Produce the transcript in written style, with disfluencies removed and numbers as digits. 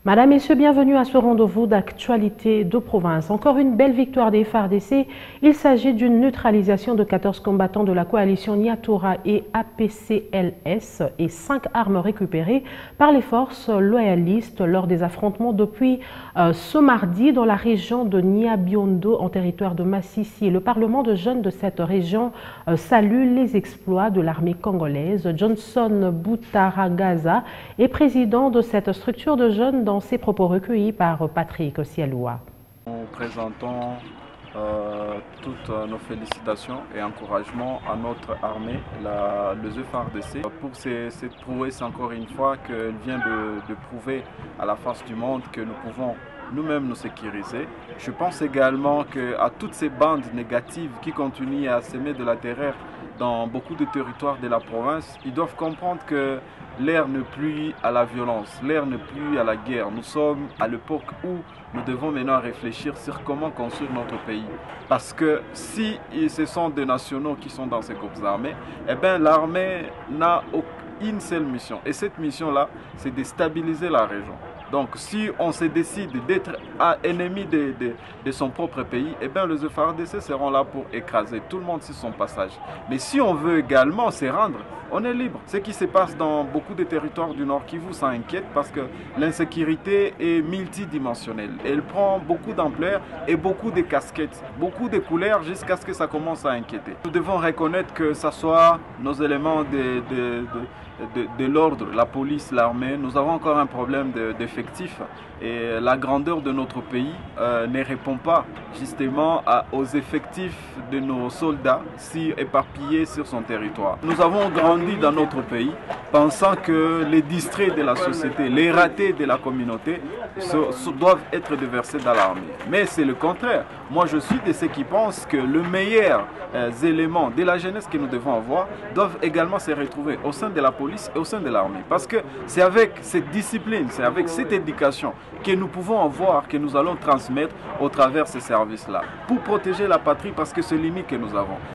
Madame, Messieurs, bienvenue à ce rendez-vous d'actualité de province. Encore une belle victoire des FARDC. Il s'agit d'une neutralisation de 14 combattants de la coalition Niatura et APCLS et 5 armes récupérées par les forces loyalistes lors des affrontements depuis ce mardi dans la région de Niabiondo en territoire de Massissi. Le Parlement de jeunes de cette région salue les exploits de l'armée congolaise. Johnson Boutaragaza est président de cette structure de jeunes dans ces propos recueillis par Patrick Osialoua. Nous présentons toutes nos félicitations et encouragements à notre armée, le FARDC, pour cette prouesse encore une fois qu'elle vient de prouver à la face du monde que nous pouvons nous-mêmes nous sécuriser. Je pense également qu'à toutes ces bandes négatives qui continuent à semer de la terreur dans beaucoup de territoires de la province, ils doivent comprendre que l'ère n'est plus à la violence, l'ère n'est plus à la guerre. Nous sommes à l'époque où nous devons maintenant réfléchir sur comment construire notre pays. Parce que si ce sont des nationaux qui sont dans ces groupes armés, eh bien l'armée n'a une seule mission. Et cette mission-là, c'est de stabiliser la région. Donc si on se décide d'être ennemi de son propre pays, eh bien les FARDC seront là pour écraser tout le monde sur son passage. Mais si on veut également se rendre, on est libre. Ce qui se passe dans beaucoup de territoires du Nord Kivu, ça inquiète parce que l'insécurité est multidimensionnelle. Elle prend beaucoup d'ampleur et beaucoup de casquettes, beaucoup de couleurs jusqu'à ce que ça commence à inquiéter. Nous devons reconnaître que ce soit nos éléments de l'ordre, la police, l'armée, nous avons encore un problème d'effectifs et la grandeur de notre pays ne répond pas justement aux effectifs de nos soldats si éparpillés sur son territoire. Nous avons grandi dans notre pays pensant que les distraits de la société, les ratés de la communauté doivent être déversés dans l'armée. Mais c'est le contraire. Moi je suis de ceux qui pensent que le meilleur élément de la jeunesse que nous devons avoir doivent également se retrouver au sein de la police et au sein de l'armée. Parce que c'est avec cette discipline, c'est avec cette éducation que nous pouvons avoir, que nous allons transmettre au travers de ces services-là. Pour protéger la patrie parce que c'est l'unique que nous avons.